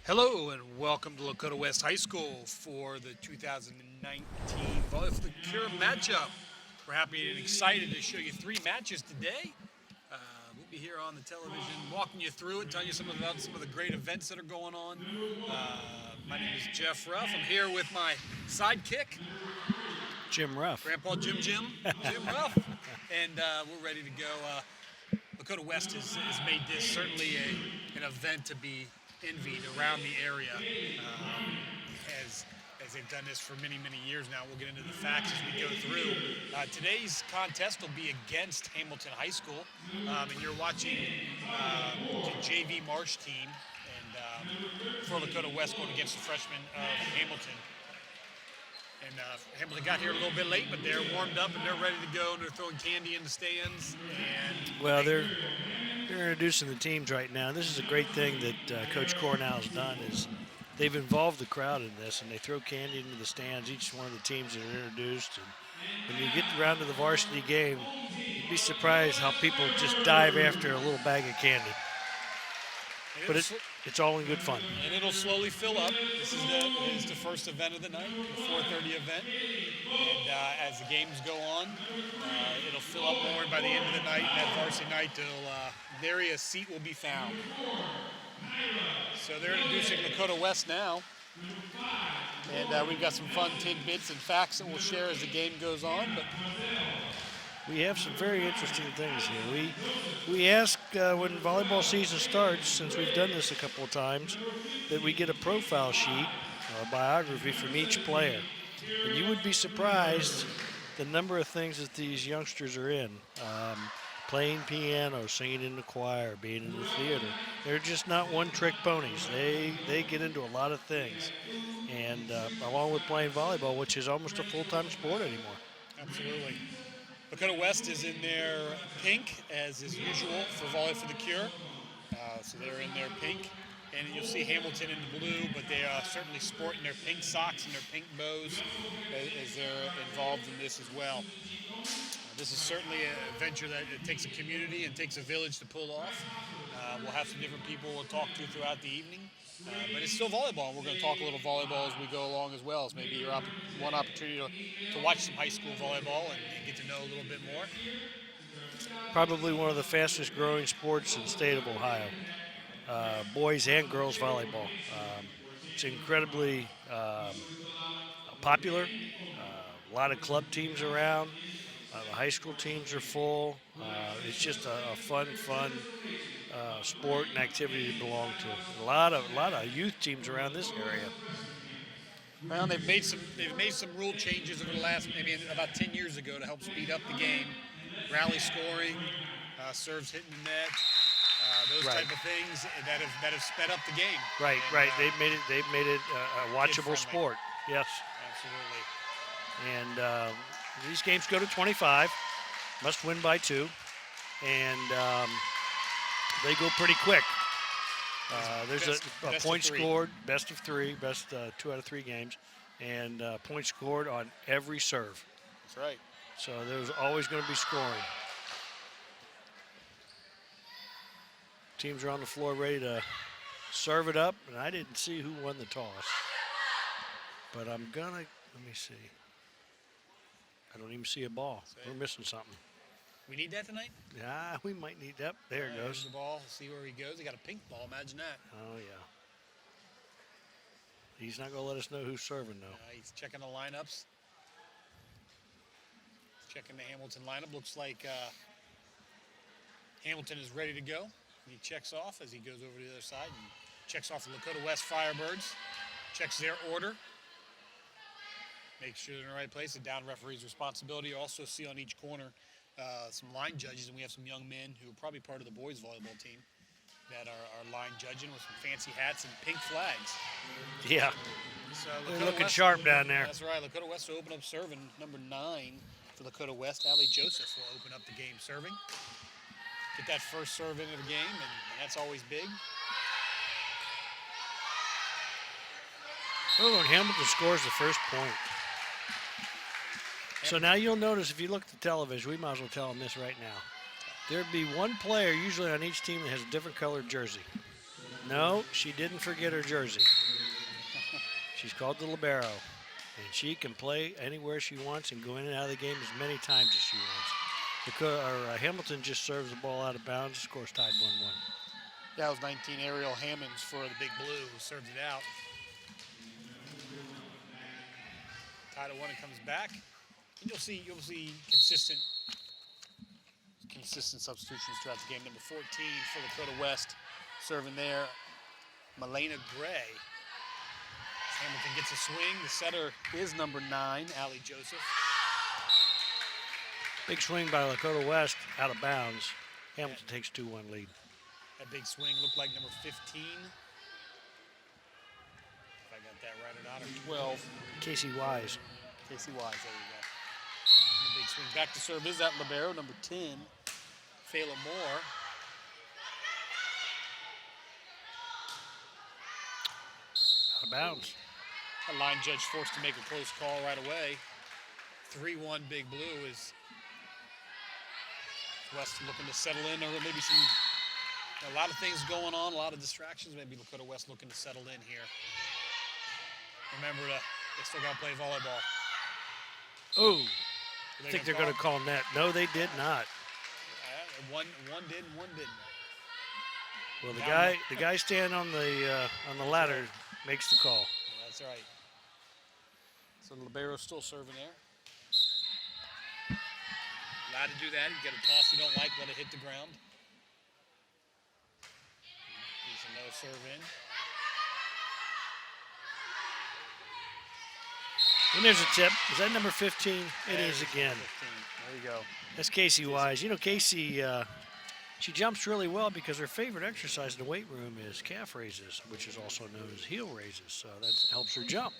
Hello and welcome to Lakota West High School for the 2019 Volley for the Cure matchup. We're happy and excited to show you three matches today. We'll be here on the television walking you through it, telling you about some of the great events that are going on. My name is Jeff Ruff. I'm here with my sidekick, Jim Ruff. Grandpa Jim Ruff, and we're ready to go. Lakota West has made this certainly an event to be envied around the area, as they've done this for many years now. We'll get into the facts as we go through. Today's contest will be against Hamilton High School, and you're watching the JV Marsh team, and for Lakota West going against the freshmen of Hamilton. And Hamilton got here a little bit late, but they're warmed up and they're ready to go. And they're throwing candy in the stands. And well, they're introducing the teams right now. This is a great thing that Coach Cornell has done is they've involved the crowd in this, and they throw candy into the stands, each one of the teams that are introduced. And when you get around to the varsity game, you'd be surprised how people just dive after a little bag of candy. But it's all in good fun. And it'll slowly fill up. This is the first event of the night, the 4:30 event. And as the games go on, it'll fill up more by the end of the night. And that varsity night, nary a seat will be found. So they're introducing Lakota West now. And we've got some fun tidbits and facts that we'll share as the game goes on. But we have some very interesting things here. We ask when volleyball season starts, since we've done this a couple of times, that we get a profile sheet or a biography from each player. And you would be surprised the number of things that these youngsters are in. Playing piano, singing in the choir, being in the theater. They're just not one-trick ponies. They get into a lot of things. And along with playing volleyball, which is almost a full-time sport anymore. Absolutely. Lakota West is in their pink, as is usual for Volley for the Cure. So they're in their pink. And you'll see Hamilton in the blue, but they are certainly sporting their pink socks and their pink bows as they're involved in this as well. This is certainly a venture that it takes a community and takes a village to pull off. We'll have some different people we'll talk to throughout the evening. But it's still volleyball, and we're going to talk a little volleyball as we go along as well. It's maybe one opportunity to watch some high school volleyball and get to know a little bit more. Probably one of the fastest growing sports in the state of Ohio. Boys and girls volleyball. It's incredibly popular. A lot of club teams around. The high school teams are full. It's just a fun sport and activity to belong to. A lot of youth teams around this area. Well, they've made some rule changes over the last maybe about 10 years ago to help speed up the game. Rally scoring, serves hitting the net, those type of things that have sped up the game. Right. They've made it a watchable sport. Yes. Absolutely. And these games go to 25. Must win by 2. And they go pretty quick. There's a point scored, best of 3, 2 out of 3 games, and points scored on every serve. That's right. So there's always going to be scoring. Teams are on the floor ready to serve it up, and I didn't see who won the toss. But let me see. I don't even see a ball. We're missing something. We need that tonight? Yeah, we might need that. There it goes. The ball. See where he goes. He got a pink ball. Imagine that. Oh, yeah. He's not going to let us know wwho's serving, though. He's checking the lineups. Checking the Hamilton lineup. Looks like Hamilton is ready to go. He checks off as he goes over to the other side and checks off the Lakota West Firebirds. Checks their order. Makes sure they're in the right place. The down referee's responsibility. You also see on each corner some line judges, and we have some young men who are probably part of the boys volleyball team that are line judging with some fancy hats and pink flags. Yeah. So they're looking sharp down there. That's right. Lakota West will open up serving. Number 9 for Lakota West, Allie Joseph, will open up the game serving. Get that first serve into the game, and that's always big. Oh, and Hamilton scores the first point. So now you'll notice if you look at the television, we might as well tell them this right now. There'd be one player usually on each team that has a different colored jersey. No, she didn't forget her jersey. She's called the libero, and she can play anywhere she wants and go in and out of the game as many times as she wants. Hamilton just serves the ball out of bounds. Scores tied 1-1. That was 19 Ariel Hammonds for the Big Blue, who served it out. Tied at 1 and comes back. And you'll see consistent substitutions throughout the game. Number 14 for Lakota West, serving there, Malena Gray. Hamilton gets a swing. The setter is number 9, Allie Joseph. Big swing by Lakota West, out of bounds. Hamilton takes 2-1 lead. That big swing looked like number 15. If I got that right or not, or 12. Casey Wise. Casey Wise, there you go. And the big swing back to serve is that libero, number 10, Fayla Moore. Out of bounds. A line judge forced to make a close call right away. 3-1 Big Blue is West looking to settle in, or maybe a lot of things going on, a lot of distractions. Maybe Lakota West looking to settle in here. Remember, they still got to play volleyball. Oh, I think they're going to call net. No, they did not. One did and one didn't. Well, the guy standing on the ladder makes the call. Yeah, that's right. So the libero's still serving there. Allowed to do that. You get a toss you don't like, let it hit the ground. Here's a no serve in. And there's a tip. Is that number 15? It is again. 15. There you go. That's Casey Wise. You know, Casey, she jumps really well because her favorite exercise in the weight room is calf raises, which is also known as heel raises. So that helps her jump.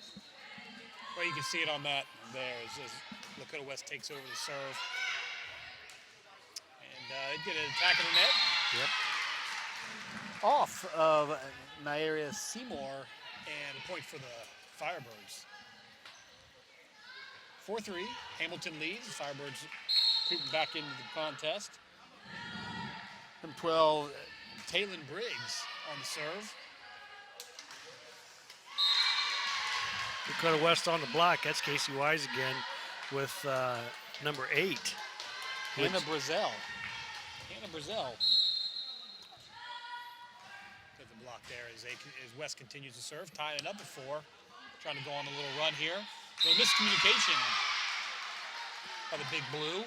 Well, you can see it on that there as Lakota West takes over the serve. And it did an attack of the net. Yep. Off of Naira Seymour, and a point for the Firebirds. 4-3, Hamilton leads. Firebirds creeping back into the contest. Number 12, Taylon Briggs on the serve. Dakota West on the block. That's Casey Wise again with number 8. Hannah Brazel. Hannah Brazel. At the block there as West continues to serve. Tying it up at 4. Trying to go on a little run here. A little miscommunication by the Big Blue.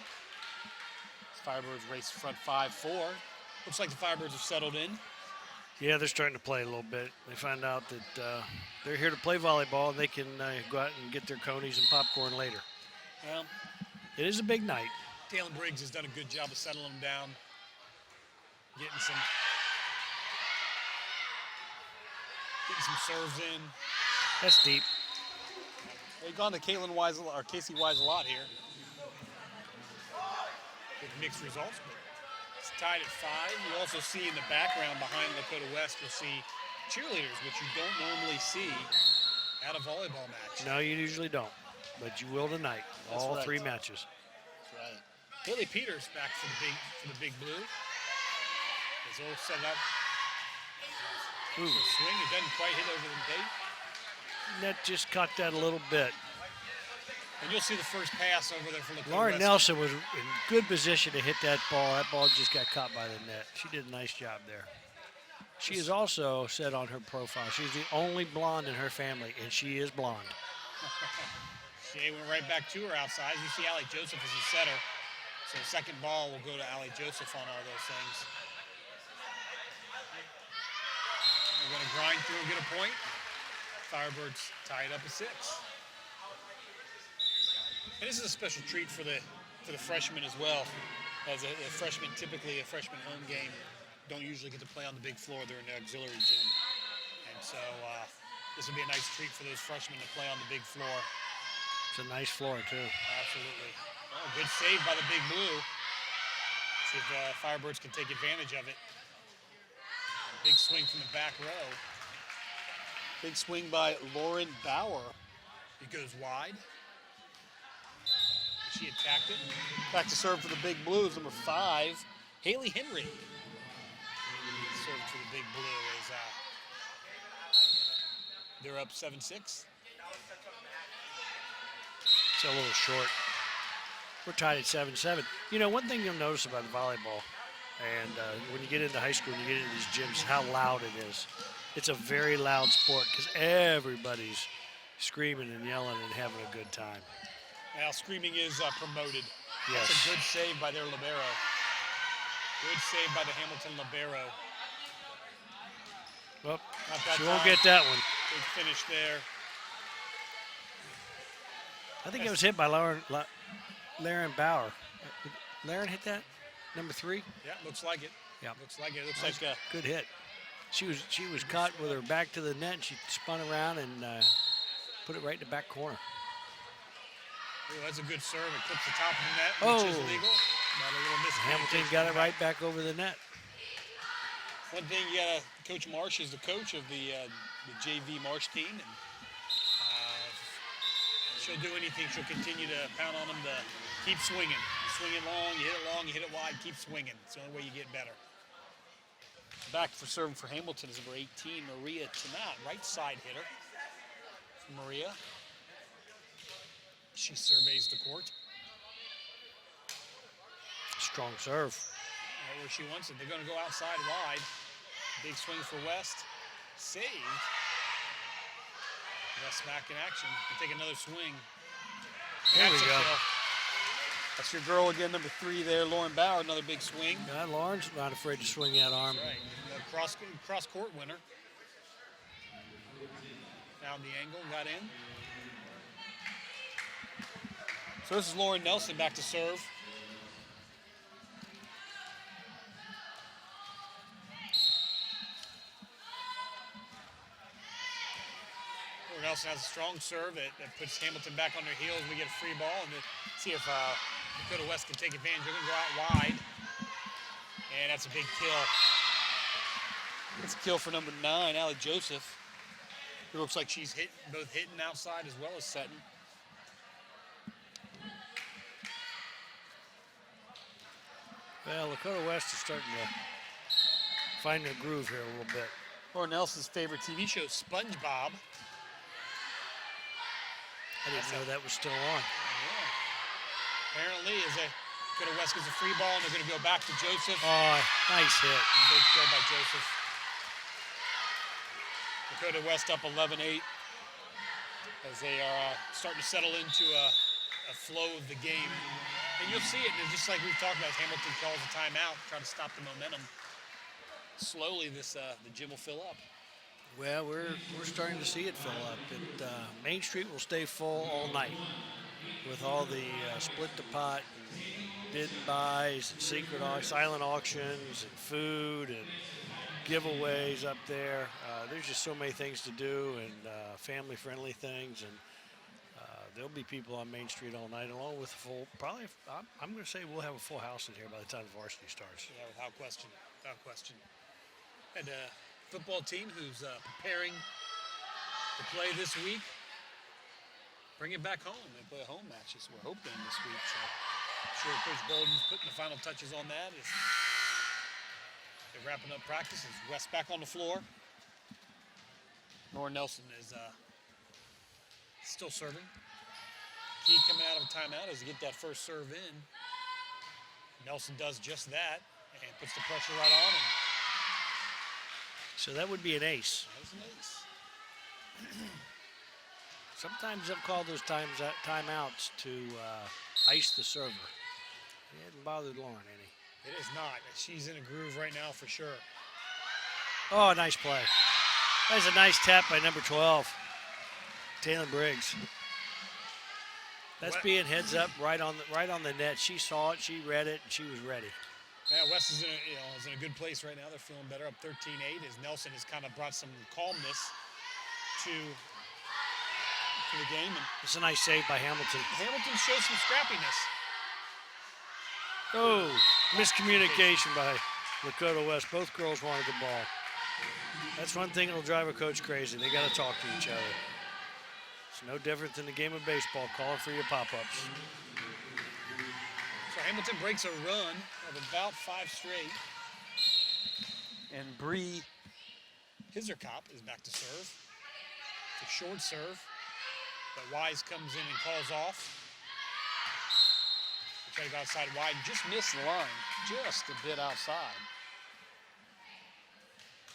Firebirds race front 5-4. Looks like the Firebirds have settled in. Yeah, they're starting to play a little bit. They find out that they're here to play volleyball. They can go out and get their conies and popcorn later. Well, it is a big night. Taylon Briggs has done a good job of settling them down, getting some serves in. That's deep. They've gone to Casey Wise a lot here. With mixed results, but it's tied at 5. You also see in the background behind Lakota West, you'll see cheerleaders, which you don't normally see at a volleyball match. No, you usually don't, but you will tonight. That's all right. 3 matches. That's right. Haley Peters back for the Big Blue. It's all set up. Ooh. The swing, it doesn't quite hit over the gate. Net just caught that a little bit. And you'll see the first pass over there from the Lauren Nelson was in good position to hit that ball. That ball just got caught by the net. She did a nice job there. She is also said on her profile, she's the only blonde in her family, and she is blonde. She went right back to her outside. You see Allie Joseph as a setter. So the second ball will go to Allie Joseph on all those things. We're going to grind through and get a point. Firebirds tie it up at 6. And this is a special treat for the freshmen as well. As a freshman, typically a freshman home game, don't usually get to play on the big floor. They're in the auxiliary gym. And so this will be a nice treat for those freshmen to play on the big floor. It's a nice floor, too. Absolutely. Oh, good save by the Big Blue. See if Firebirds can take advantage of it. Big swing from the back row. Big swing by Lauren Bauer. It goes wide. She attacked it. Back to serve for the Big Blues, number 5, Haley Henry. Serve for the Big Blue as They're up 7-6. It's a little short. We're tied at 7-7. You know, one thing you'll notice about volleyball, and when you get into high school and you get into these gyms, how loud it is. It's a very loud sport because everybody's screaming and yelling and having a good time. Now, screaming is promoted. Yes. That's a good save by their libero. Good save by the Hamilton libero. Well, Not that she won't time. get that one. Big finish there. I think it was hit by Lauren Bauer. Lauren hit that? Number 3? Yeah, looks like it. Yeah. Looks like it. Looks Nice, like good hit. She was caught with her back to the net, and she spun around and put it right in the back corner. that's a good serve. It clips the top of the net, which is Oh. legal. But a little Hamilton miscommunication got it back. right back over the net. One thing you gotta, Coach Marsh is the coach of the JV Marsh team, and she'll do anything. She'll continue to pound on them to keep swinging. You swing it long, you hit it wide, keep swinging. It's the only way you get better. Back for serving for Hamilton is number 18, Maria Tanat, right side hitter. Maria. She surveys the court. Strong serve. Right where she wants it. They're going to go outside wide. Big swing for West. Saved. West back in action. We'll take another swing. There we That's a go. kill. That's your girl again, number 3 there, Lauren Bauer. Another big swing. Yeah, Lauren's not afraid to swing that arm. That's right. Cross court winner. Found the angle and got in. So this is Lauren Nelson back to serve. Lauren Nelson has a strong serve that puts Hamilton back on their heels. We get a free ball and see if Lakota West can take advantage. They're going to go out wide. And that's a big kill. It's a kill for number 9, Allie Joseph. It looks like she's both hitting outside as well as setting. Well, Lakota West is starting to find their groove here a little bit. Lauren Nelson's favorite TV show, SpongeBob. I didn't know that was still on. Yeah. Apparently, Lakota West gets a free ball, and they're going to go back to Joseph. Oh, nice hit. Big kill by Joseph. Lakota West up 11-8 as they are starting to settle into a flow of the game. And you'll see it, and just like we've talked about, Hamilton calls a timeout, trying to stop the momentum. Slowly, the gym will fill up. Well, we're starting to see it fill up. Main Street will stay full all night with all the split the pot, and bid and buys, and silent auctions, and food, and giveaways up there. There's just so many things to do, and family-friendly things, and there'll be people on Main Street all night, along with I'm going to say we'll have a full house in here by the time the varsity starts. Yeah, without question, without question. And a football team who's preparing to play this week. Bring it back home. They play a home match, as we're hoping this week. So I'm sure Coach Bolden's putting the final touches on that. They're wrapping up practice. West back on the floor. Lauren Nelson is still serving. Key coming out of a timeout as he get that first serve in. Nelson does just that and puts the pressure right on him. So that would be an ace. That was an ace. Sometimes they'll call those timeouts to ice the server. He hasn't bothered Lauren any. It is not. She's in a groove right now for sure. Oh, nice play. That's a nice tap by number 12, Taylor Briggs. That's being heads up right on the net. She saw it, she read it, and she was ready. Yeah, West is in a good place right now. They're feeling better, up 13-8, as Nelson has kind of brought some calmness to the game. And It's a nice save by Hamilton. Hamilton shows some scrappiness. Oh, miscommunication by Lakota West. Both girls wanted the ball. That's one thing that'll drive a coach crazy. They got to talk to each other. It's no different than the game of baseball, calling for your pop-ups. So Hamilton breaks a run of about 5 straight. And Bree Hiserkop is back to serve. It's a short serve, but Wise comes in and calls off. They try to go outside wide and just missed the line, just a bit outside.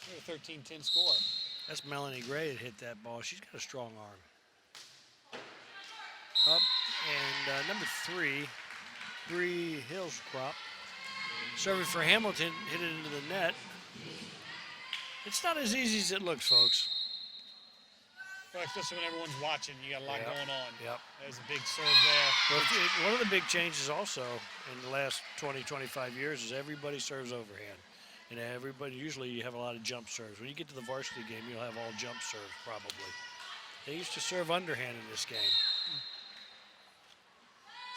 We have a 13-10 score. That's Melanie Gray that hit that ball. She's got a strong arm. Up, and number 3, Bree Hillscrop, serving for Hamilton, hit it into the net. It's not as easy as it looks, folks. Well, especially when everyone's watching, you got a lot going on. Yep. There's a big serve there. Well, one of the big changes also in the last 20, 25 years is everybody serves overhand. And everybody, usually you have a lot of jump serves. When you get to the varsity game, you'll have all jump serves probably. They used to serve underhand in this game.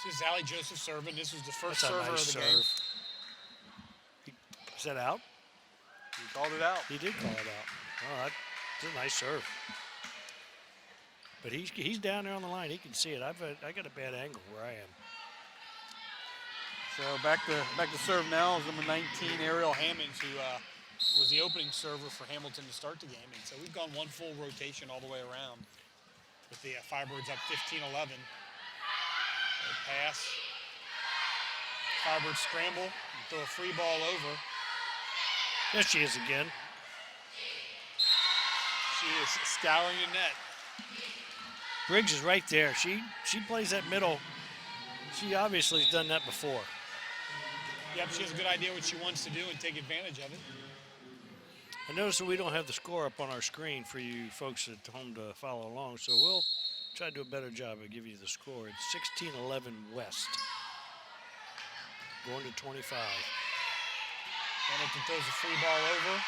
This is Allie Joseph serving. This was the first That's a server nice of the game. Is that out? He called it out. He did call it out. Oh, that's a nice serve. But he's down there on the line. He can see it. I got a bad angle where I am. So back to serve now is number 19, Ariel Hammonds, who was the opening server for Hamilton to start the game. And so we've gone one full rotation all the way around with the Firebirds up 15-11. Pass. Firebirds scramble and throw a free ball over. There she is again. She is scouring the net. Briggs is right there. She plays that middle. She obviously has done that before. Yep, she has a good idea what she wants to do and take advantage of it. I notice that we don't have the score up on our screen for you folks at home to follow along, so we'll try to do a better job of giving you the score. It's 16-11 West. Going to 25. Hamilton throws a free ball over.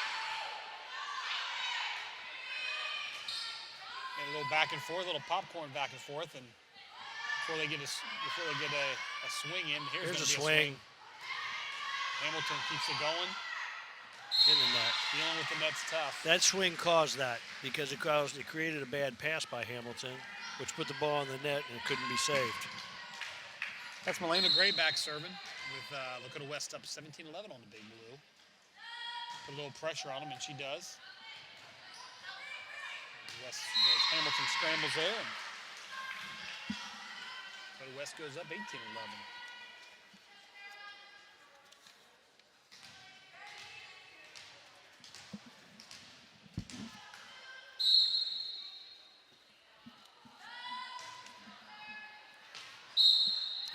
And a little back and forth, a little popcorn back and forth, and before they get a swing in, here's a gonna be swing. Hamilton keeps it going. In the net. Dealing with the net's tough. That swing caused that because it created a bad pass by Hamilton, which put the ball in the net and it couldn't be saved. That's Melena Gray back serving with Lakota West up 17-11 on the Big Blue. Put a little pressure on them, and she does. Hamilton scrambles there. And West goes up 18-11.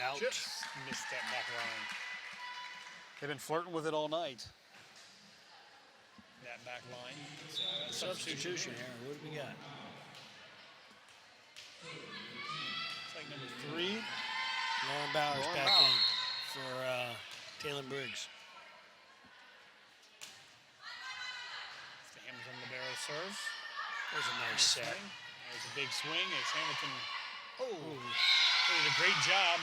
Out. Just missed that back line. They've been flirting with it all night. That back line. So, Substitution here. What do we got? It's like number 3. Lauren Bowers back in for Taylor Briggs. It's the Hamilton Libero serves. There's a nice set. There's a big swing. It's Hamilton. They did a great job.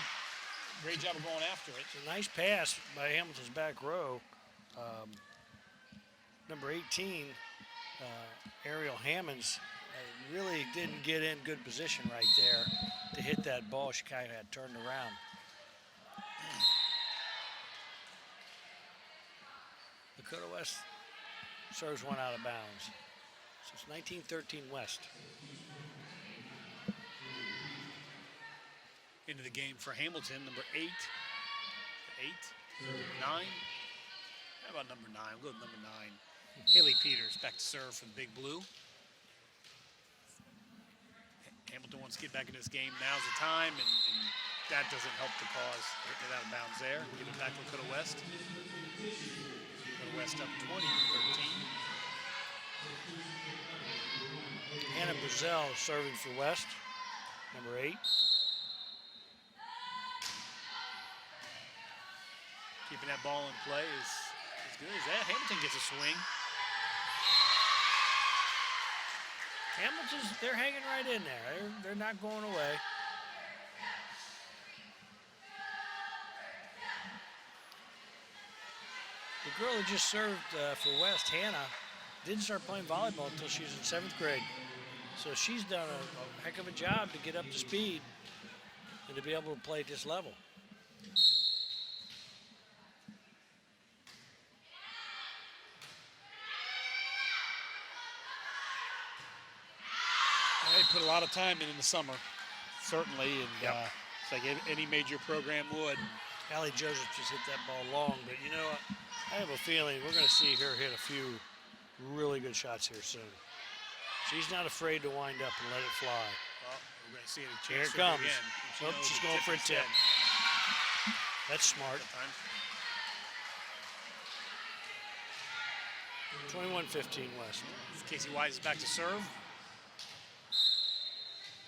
Great job of going after it. It's a nice pass by Hamilton's back row. Number 18, Ariel Hammonds, really didn't get in good position right there to hit that ball. She kind of had turned around. Lakota West serves one out of bounds. So it's 19-13 West. Into the game for Hamilton, number 8. 9. How about number 9? We'll go with number 9. Haley Peters back to serve for the Big Blue. Hamilton wants to get back into this game. Now's the time, and that doesn't help the cause. Hitting it out of bounds there. Give it back to Lakota West. Lakota West up 20-13. Hannah Brazell serving for West, number 8. Keeping that ball in play is as good as that. Hamilton gets a swing. They're hanging right in there. They're not going away. The girl who just served for West, Hannah, didn't start playing volleyball until she was in 7th grade. So she's done a heck of a job to get up to speed and to be able to play at this level. They put a lot of time in the summer, certainly, and it's like any major program would. Allie Joseph just hit that ball long, but you know what? I have a feeling we're going to see her hit a few really good shots here soon. She's not afraid to wind up and let it fly. Well, we're going to see a chance. Here it comes. Again. Oh, she's going for a tip. That's smart. 21-15 West. Casey Wise is back to serve.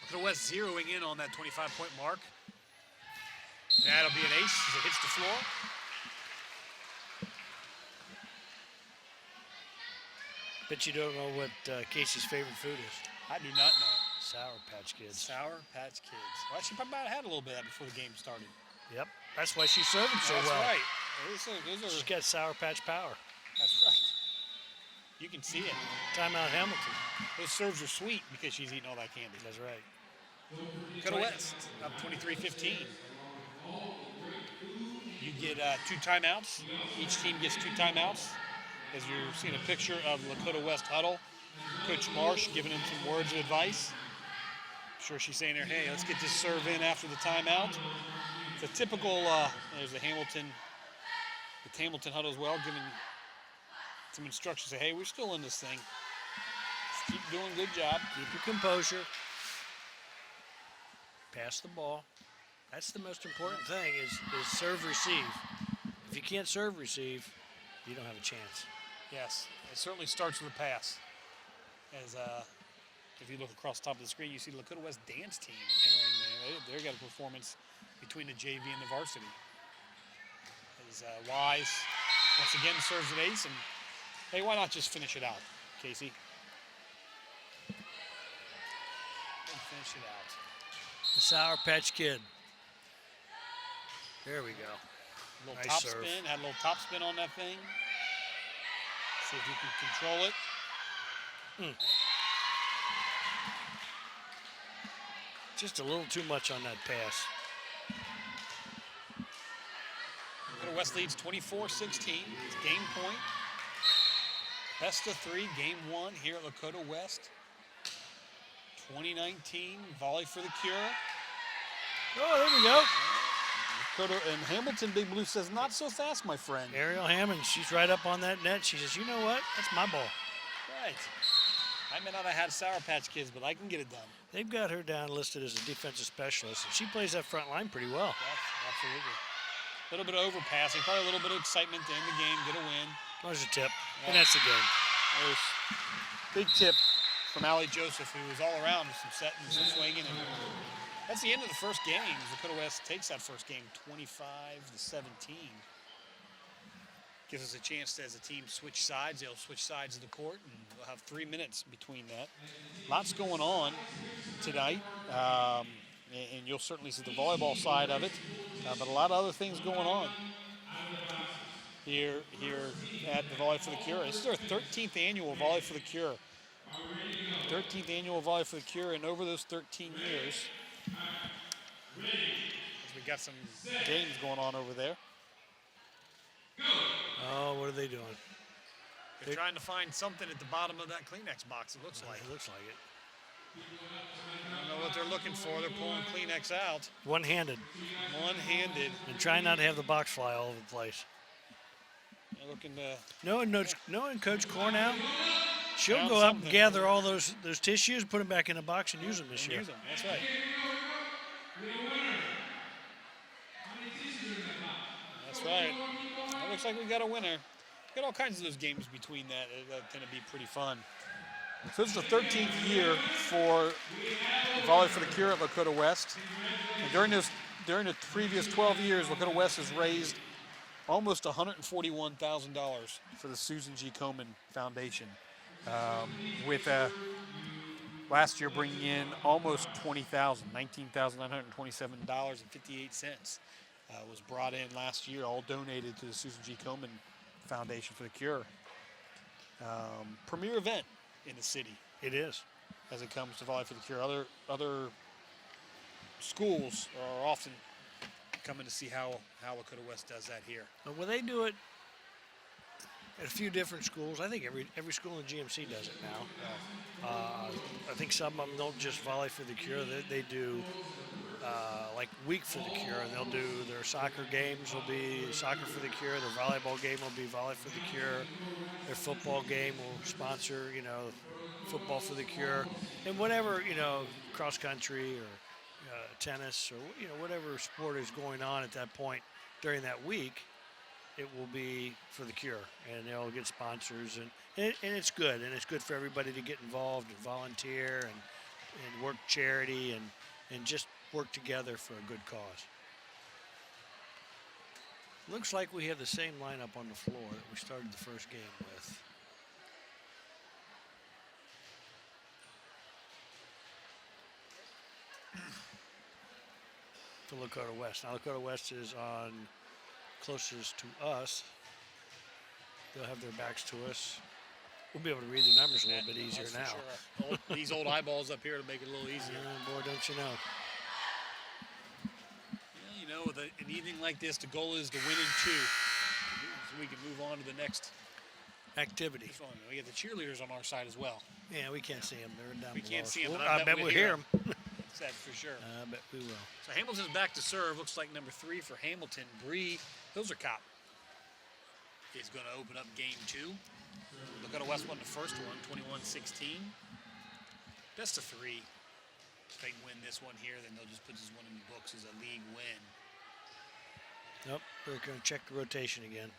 Lakota West zeroing in on that 25-point mark. That'll be an ace as it hits the floor. Bet you don't know what Casey's favorite food is. I do not know. Sour Patch Kids. Sour Patch Kids. Well, she probably had a little bit of that before the game started. Yep. That's why she's serving so That's well. right. Those are, She's got Sour Patch power. That's right. You can see it. Timeout Hamilton. Those serves are sweet because she's eating all that candy. That's right. Lakota West up 23-15. You get 2 timeouts. Each team gets 2 timeouts. As you're seeing a picture of Lakota West huddle, Coach Marsh giving them some words of advice. I'm sure she's saying there, hey, let's get this serve in after the timeout. It's a typical, there's the Hamilton huddle as well, giving some instructions. Say, hey, we're still in this thing. Just keep doing a good job. Keep your composure. Pass the ball. That's the most important thing is serve receive. If you can't serve receive, you don't have a chance. Yes, it certainly starts with a pass. As if you look across the top of the screen, you see the Lakota West dance team entering there. They've got a performance between the JV and the varsity. As Wise once again serves an ace, and hey, why not just finish it out, Casey? Finish it out. The Sour Patch Kid. There we go. A little Nice top serve. spin, had a little top spin on that thing. See if you can control it. Just a little too much on that pass. Lakota West leads 24-16. It's game point. Best of 3, game 1 here at Lakota West. 2019 Volley for the Cure. Oh, there we go. Lakota and Hamilton Big Blue says, not so fast, my friend. Ariel Hammond, she's right up on that net. She says, you know what? That's my ball. Right. I may not have had Sour Patch Kids, but I can get it done. They've got her down listed as a defensive specialist, and she plays that front line pretty well. Yes, absolutely. A little bit of overpassing, probably a little bit of excitement to end the game, get a win. There's a tip, and that's the game. There's big tip from Allie Joseph, who was all around with some setting, some swinging, and that's the end of the first game. Lakota West takes that first game 25-17. Gives us a chance to, as a team, switch sides. They'll switch sides of the court, and we'll have 3 minutes between that. Lots going on tonight, and you'll certainly see the volleyball side of it, but a lot of other things going on here at the Volley for the Cure. This is our 13th annual Volley for the Cure. 13th annual Volley for the Cure, and over those 13 years, we got some games going on over there. Oh, what are they doing? They're trying to find something at the bottom of that Kleenex box, it looks like. It looks like it. I don't know what they're looking for. They're pulling Kleenex out. One-handed. One-handed. And trying not to have the box fly all over the place. They're looking to... Knowing Coach Cornow, she'll Found go up something. and gather all those tissues, put them back in a box, and use them this year. Use them, that's right. That's right. It looks like we got a winner. Got all kinds of those games between that tend to be pretty fun. So this is the 13th year for Volley for the Cure at Lakota West. And during the previous 12 years, Lakota West has raised almost $141,000 for the Susan G. Komen Foundation, with last year bringing in almost $20,000, $19,927.58 was brought in last year, all donated to the Susan G. Komen Foundation for the Cure. Premier event in the city. It is. As it comes to Volley for the Cure. Other schools are often coming to see how Lakota West does that here. But when they do it, at a few different schools. I think every school in GMC does it now. I think some of them don't just Volley for the Cure. They do like Week for the Cure, and they'll do their soccer games will be Soccer for the Cure. Their volleyball game will be Volley for the Cure. Their football game will sponsor, Football for the Cure, and whatever, cross country or tennis or whatever sport is going on at that point during that week, it will be for the Cure, and they'll get sponsors, and it's good, and it's good for everybody to get involved and volunteer and work charity and just work together for a good cause. Looks like we have the same lineup on the floor that we started the first game with. For Lakota West. Now Lakota West is on closest to us. They'll have their backs to us. We'll be able to read the numbers a little bit easier now. Sure. These old eyeballs up here to make it a little easier. Boy, don't you know. Yeah, with an evening like this, the goal is to win in 2. So we can move on to the next activity. We get the cheerleaders on our side as well. Yeah, we can't see them. They're down below. We can't see them. I bet we'll hear them. That's for sure. I bet we will. So Hamilton's back to serve. Looks like number 3 for Hamilton, Bree Hilzerkop, is going to open up game 2. Lakota West won the first one, 21-16. Best of 3. If they win this one here, then they'll just put this one in the books as a league win. Nope, they're going to check the rotation again.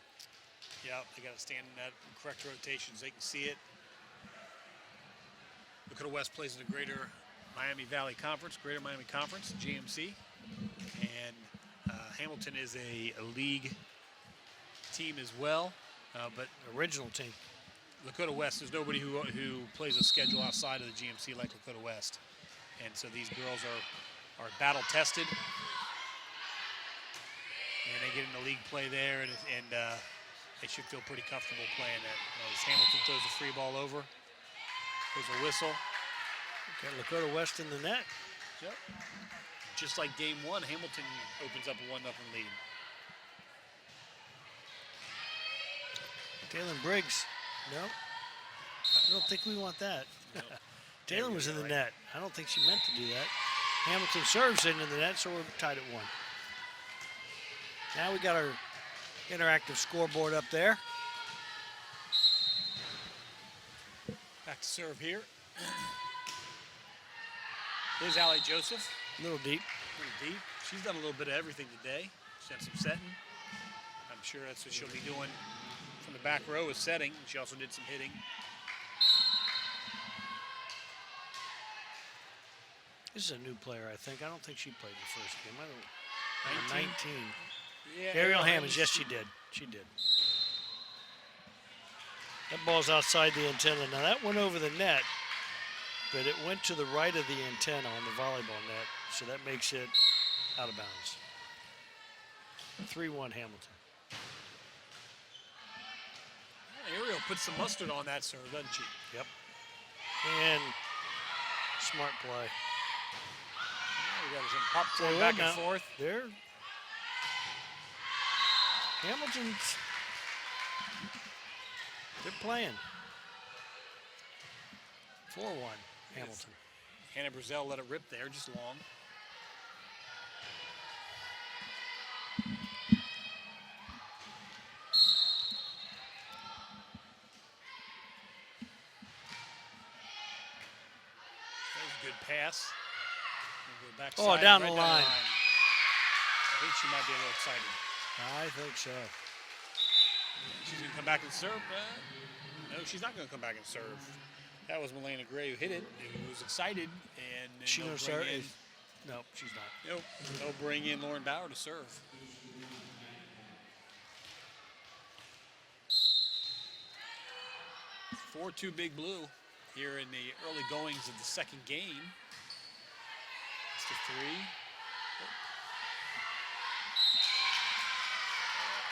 Yep, they got to stand in that correct rotation so they can see it. Lakota West plays in the Greater Miami Valley Conference, Greater Miami Conference, GMC. And Hamilton is a league team as well, but original team. Lakota West, there's nobody who plays a schedule outside of the GMC like Lakota West. And so these girls are battle tested. And they get into league play there, and they should feel pretty comfortable playing that. As Hamilton throws the free ball over, there's a whistle. Got Lakota West in the net. Yep. Just like game 1, Hamilton opens up a 1-0 lead. Taylor Briggs. No. I don't think we want that. Nope. Taylor was in the net. I don't think she meant to do that. Hamilton serves into the net, so we're tied at 1. Now we got our interactive scoreboard up there. Back to serve here. Here's Allie Joseph. A little deep. She's done a little bit of everything today. She's done some setting. I'm sure that's what she'll be doing from the back row is setting. She also did some hitting. This is a new player, I think. I don't think she played the first game. I don't. 19. Yeah, Ariel Hammonds. Yes, she did. She did. That ball's outside the antenna. Now that went over the net, but it went to the right of the antenna on the volleyball net, so that makes it out of bounds. 3-1 Hamilton. Ariel put some mustard on that serve, doesn't she? Yep. And smart play. We got some pop back and forth. There. Hamilton's. They're playing. 4-1 Hamilton. Hannah Brazell let it rip there, just long. Good pass. Oh, down the line. I think she might be a little excited. I think so. She's going to come back and serve. No, she's not going to come back and serve. That was Milena Gray who hit it, who was excited. And she knows serve? No, she's not. Nope. They'll bring in Lauren Bauer to serve. It's 4-2 Big Blue here in the early goings of the second game. It's to 3.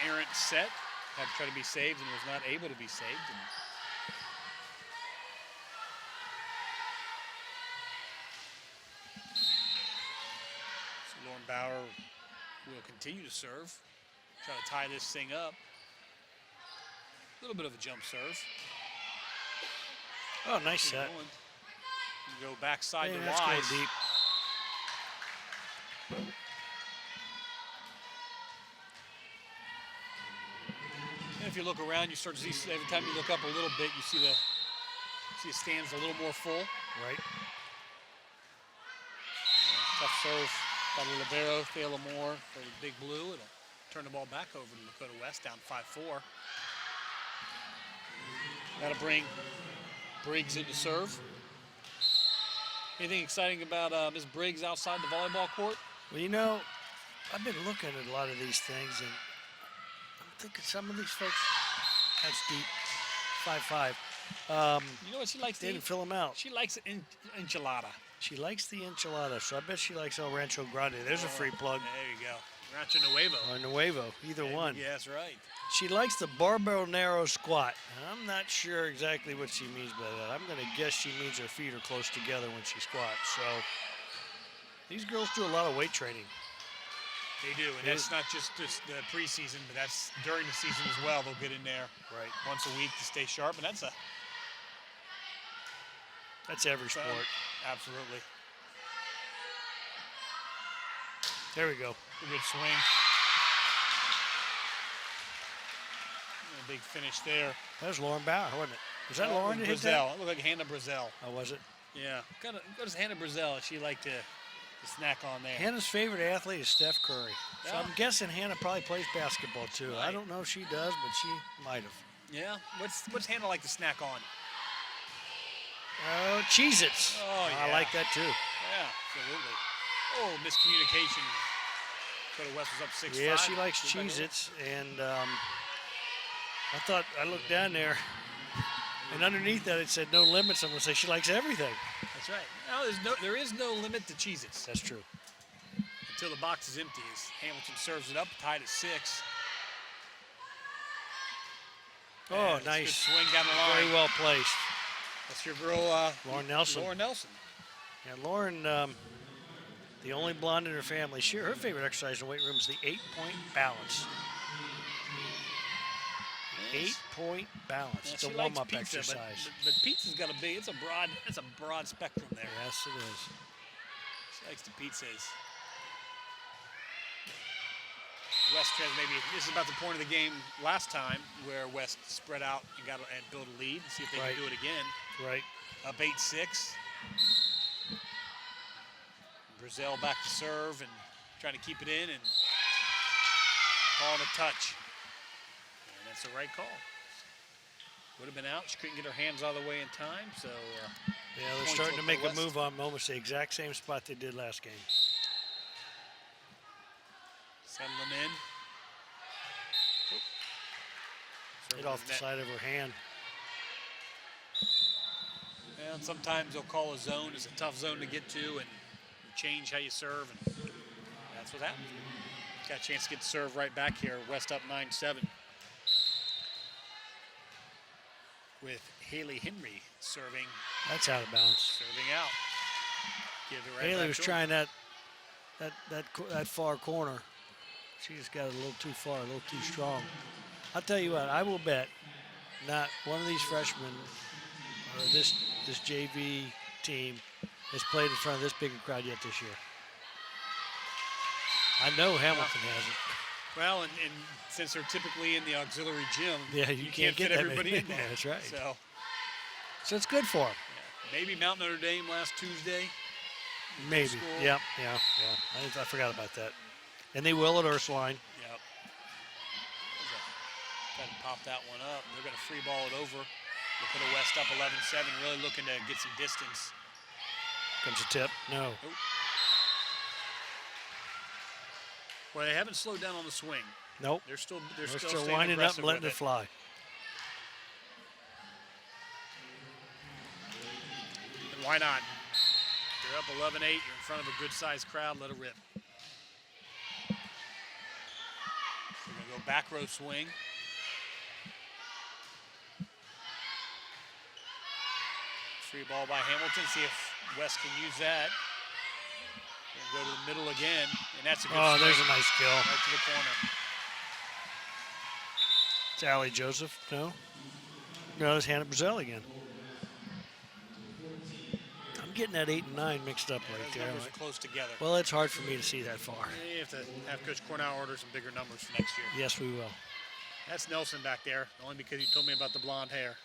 Errant set, had to try to be saved and was not able to be saved. So Lauren Bauer will continue to serve, try to tie this thing up. little bit of a jump serve. Oh, nice set. You go backside to That's wide. going deep. And if you look around, you start to see, every time you look up a little bit, you see the stands a little more full. Right. Tough serve by the libero, Thela Moore for the Big Blue. It'll turn the ball back over to Lakota West, down 5-4. That'll bring Briggs in to serve. Anything exciting about Ms. Briggs outside the volleyball court? Well, you know, I've been looking at a lot of these things, and I'm thinking some of these folks, that's deep, 5'5". You know what she likes to They didn't eat? fill them out. She likes an enchilada. She likes the enchilada, so I bet she likes El Rancho Grande. There's a free plug. There you go. Rancho Nuevo. Or Nuevo, either one. Yeah, that's right. She likes the barbell narrow squat. I'm not sure exactly what she means by that. I'm going to guess she means her feet are close together when she squats. So these girls do a lot of weight training. They do, and that's not just the preseason, but that's during the season as well. They'll get in there once a week to stay sharp, and that's every sport. Absolutely. There we go. A good swing. A big finish there. That was Lauren Bauer, wasn't it? Was that Lauren that hit Brazel. that? It looked like Hannah Brazel. Oh, was it? Yeah. What does Hannah Brazel? She liked to snack on there. Hannah's favorite athlete is Steph Curry. So Yeah. I'm guessing Hannah probably plays basketball too. I don't know if she does, but she might have. Yeah. What's Hannah like to snack on? Oh, Cheez-Its. Oh, yeah. I like that too. Yeah, absolutely. Oh, miscommunication. Dakota West was up 6-5. Yeah, she likes Cheez-Its, and I looked down there, and underneath that it said no limits. I'm gonna say she likes everything. That's right. No, there is no limit to Cheez-Its. That's true. Until the box is empty, as Hamilton serves it up, tied at 6. Oh, Good nice. swing down the line. Very well placed. That's your girl, Lauren Nelson. Lauren Nelson. Yeah, Lauren, the only blonde in her family. Her favorite exercise in the weight room is the 8-point balance. Yes. 8-point balance. Yeah, It's a she likes warm-up pizza, exercise. But pizza's got it's a broad spectrum there. Yes, it is. She likes the pizzas. West has this is about the point of the game last time where West spread out and built a lead. See if they can do it again. Right. Up 8-6. Brazil back to serve and trying to keep it in and calling a touch. And that's the right call. Would have been out. She couldn't get her hands all the way in time, so Yeah, they're starting to make a move on almost the exact same spot they did last game. settling in. Hit off the side of her hand. And sometimes they'll call a zone. It's a tough zone to get to and change how you serve, and that's what happened. Got a chance to get the serve right back here. West up 9-7. With Haley Henry serving. That's out of bounds. Serving out. Give it right Haley back was to trying that far corner. She just got it a little too far, a little too strong. I'll tell you what, I will bet not one of these freshmen or this JV team has played in front of this big a crowd yet this year. I know Hamilton hasn't. Well, and since they're typically in the auxiliary gym, yeah, you can't get fit everybody in there. Yeah, that's right. So it's good for them. Yeah, maybe Mount Notre Dame last Tuesday. Maybe. Yeah. I forgot about that. And they will at Ursuline. Yep. Try to pop that one up. They're going to free ball it over. Lakota West up 11-7, really looking to get some distance. Comes a tip. No. Nope. Well, they haven't slowed down on the swing. Nope. They're still winding up and letting it it fly. And why not? You're up 11-8. You're in front of a good-sized crowd. Let it rip. We're going to go back row swing. Free ball by Hamilton. See if West can use that. Go to the middle again, and that's a good swing. There's a nice kill. Right to the corner. It's Allie Joseph. No. No, it's Hannah Brazell again. I'm getting that 8 and 9 mixed up right Those there. numbers are close together. Well, it's hard for me to see that far. You have to have Coach Cornell order some bigger numbers for next year. Yes, we will. That's Nelson back there, only because you told me about the blonde hair.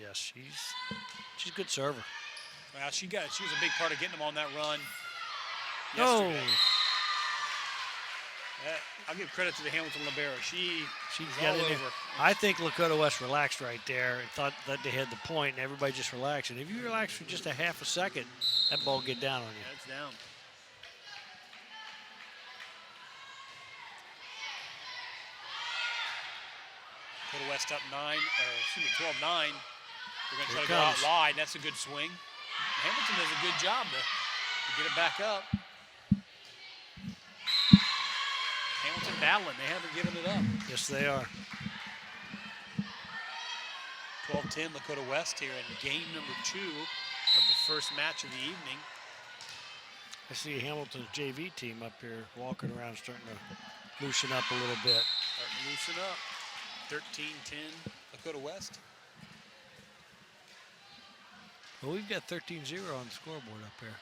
Yes, she's a good server. Well, she was a big part of getting them on that run No. yesterday. I'll give credit to the Hamilton libero. She's got all in there. over. I think Lakota West relaxed right there and thought that they had the point, and everybody just relaxed. And if you relax for just a half a second, that ball get down on you. Yeah, it's down. Lakota West up 12-9. They're going to try to go out wide. That's a good swing. Hamilton does a good job to get it back up. Hamilton battling. They haven't given it up. Yes, they are. 12-10 Lakota West here in game number 2 of the first match of the evening. I see Hamilton's JV team up here walking around, starting to loosen up a little bit. Starting to loosen up. 13-10 Lakota West. Well, we've got 13-0 on the scoreboard up here.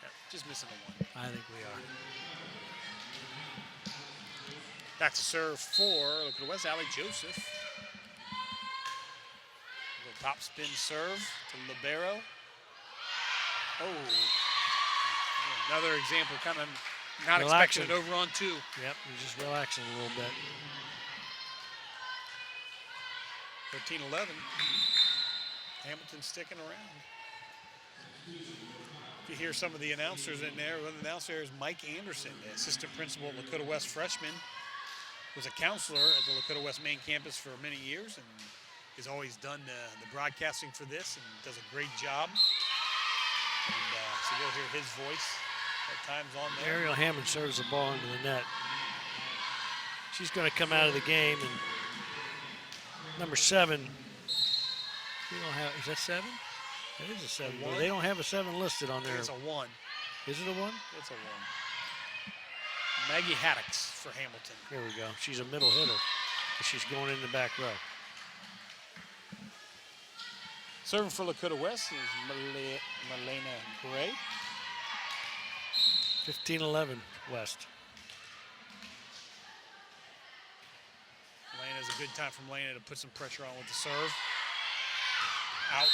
Yeah, just missing a 1. I think we are. Back to serve for Lakota West, Allie Joseph. Little top spin serve to libero. Oh, another example, kind of not Relaxing. expecting it over on 2. Yep, you're just relaxing a little bit. 13-11. Hamilton sticking around. If you hear some of the announcers in there, one of the announcers is Mike Anderson, the assistant principal at Lakota West freshman. Was a counselor at the Lakota West main campus for many years and has always done the broadcasting for this and does a great job. And so you'll hear his voice at times on there. Ariel Hammond serves the ball into the net. She's going to come out of the game, and number 7. We don't have. Is that 7? That is a 7. Well, they don't have a 7 listed on there. It's a 1. Is it a 1? It's a 1. Maggie Haddocks for Hamilton. There we go. She's a middle hitter. She's going in the back row. Serving for Lakota West is Malena Gray. 15-11 West. Lena's a good time from Lena to put some pressure on with the serve. Out.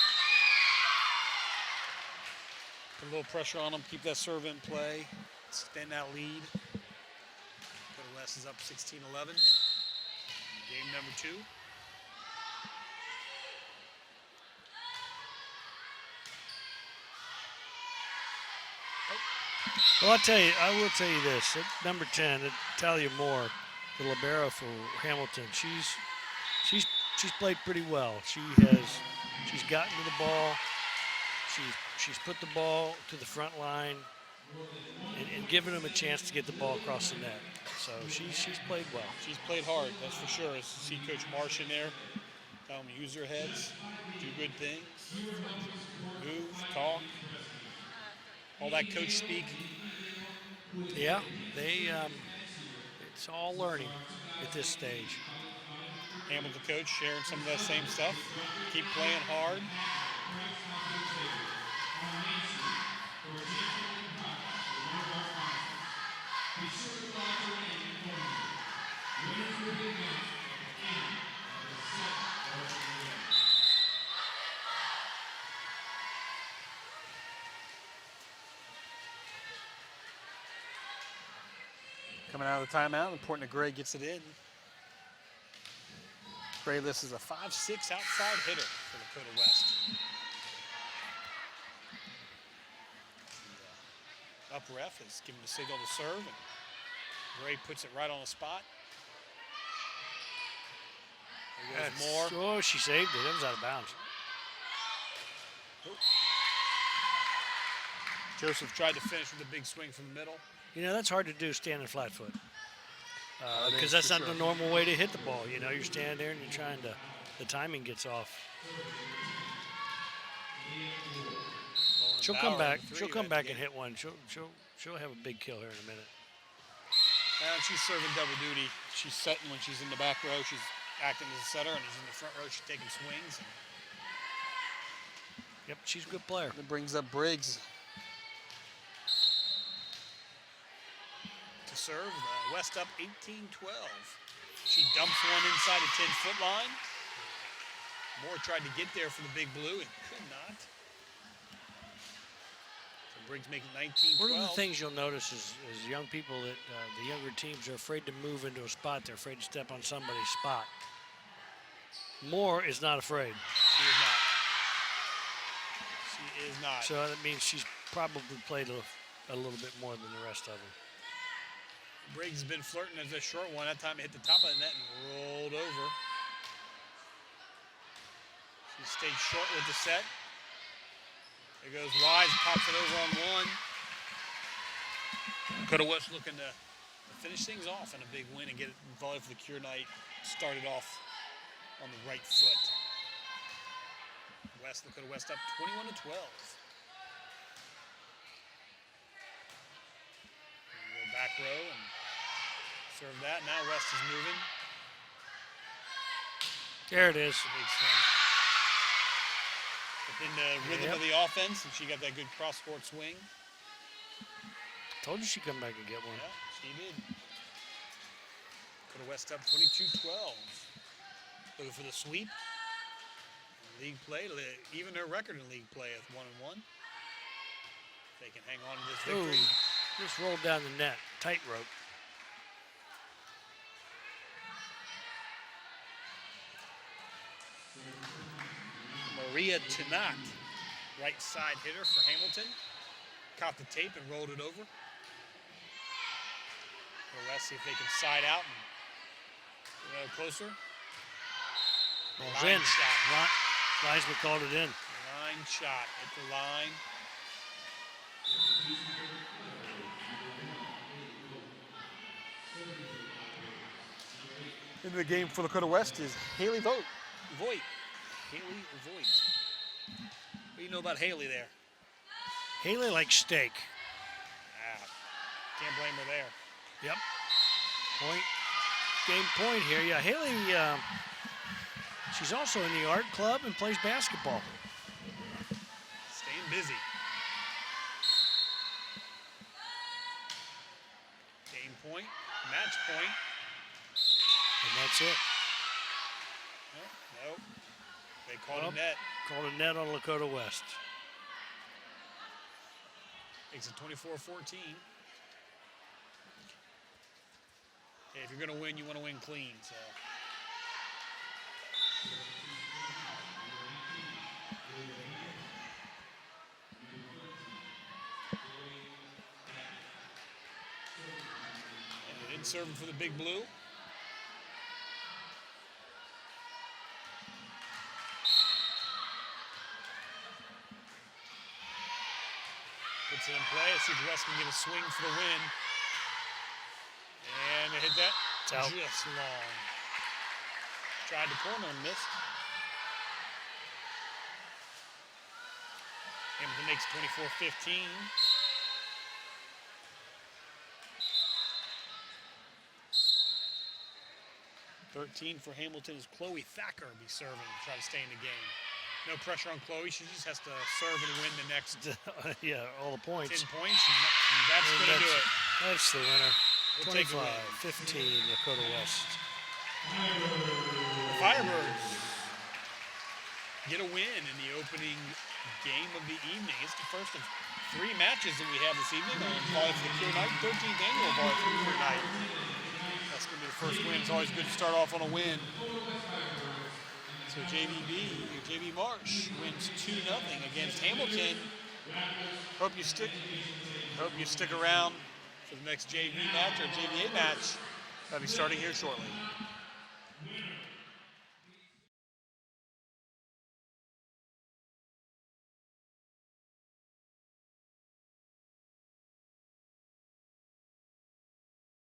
Put a little pressure on them, keep that serve in play, extend that lead. Lakota West is up 16-11. Game number 2. Well, I will tell you this. At number 10, Talia Moore, the libero for Hamilton, she's played pretty well. She's gotten to the ball. She's put the ball to the front line and given them a chance to get the ball across the net. So she's played well. She's played hard, that's for sure. As you see Coach Marsh in there, tell them to use their heads, do good things, move, talk, all that coach speak. Yeah, it's all learning at this stage. Hamilton coach sharing some of that same stuff. Keep playing hard. Coming out of the timeout, important that Gray gets it in. Gray lists is a 5'6" outside hitter for Lakota West. The up ref is giving the signal to serve, and Gray puts it right on the spot. There goes Moore. Oh, she saved it. It was out of bounds. Oh. Joseph tried to finish with a big swing from the middle. You know, that's hard to do standing flat foot. It Because is, that's for not sure. the normal way to hit the ball. You know, you're standing there and you're trying to, the timing gets off. She'll come back. She'll come back and hit one. She'll have a big kill here in a minute. And she's serving double duty. She's setting when she's in the back row. She's acting as a setter, and he's in the front row. She's taking swings. Yep, she's a good player. That brings up Briggs to serve. West up 18-12. She dumps one inside the 10-foot line. Moore tried to get there for the big blue and could not. So Briggs making 19-12. One of the things you'll notice is young people that the younger teams are afraid to move into a spot. They're afraid to step on somebody's spot. Moore is not afraid. She is not. She is not. So that means she's probably played a little bit more than the rest of them. Briggs has been flirting as a short one. That time it hit the top of the net and rolled over. She stayed short with the set. There goes Wise, pops it over on one. Lakota West looking to finish things off in a big win and get Volley for the Cure Night started off on the right foot. Lakota West up 21-12. Go back row and serve that. Now West is moving. There it is. Big swing. Within the rhythm of the offense, and she got that good cross-court swing. Told you she'd come back and get one. Yeah, she did. Lakota West up 22-12. Looking for the sweep. League play, even their record in league play is 1-1. They can hang on to this victory. Ooh, just rolled down the net, tightrope. Maria Tanat, right side hitter for Hamilton. Caught the tape and rolled it over. Let's see if they can side out and get a little closer. Ball's in. Shot. Leisman called it in. Line shot at the line. Into the game for Lakota West is Haley Voigt. Haley Voigt. What do you know about Haley there? Haley likes steak. Can't blame her there. Yep. Game point here. Yeah, Haley, she's also in the art club and plays basketball. Staying busy. Game point, match point. And that's it. Nope. They called a net. Called a net on Lakota West. Makes it 24-14. Hey, if you're going to win, you want to win clean. So. And in serving for the big blue. Puts it in play. Let's see if West can get a swing for the win. And they hit that just long. Tried to corner and missed. Hamilton makes 24-15. For Hamilton is Chloe Thacker be serving to try to stay in the game. No pressure on Chloe. She just has to serve and win the next yeah, all the points. 10 points, and that's going to do it. That's the winner. We'll take 25-15, Lakota West. The Firebirds get a win in the opening game of the evening. It's the first of 3 matches that we have this evening on Volley for the Cure Night, 13th annual Volley for the Cure Night. That's going to be the first win. It's always good to start off on a win. So JB Marsh wins 2-0 against Hamilton. Hope you stick around for the next JV match or JVA match. That'll be starting here shortly.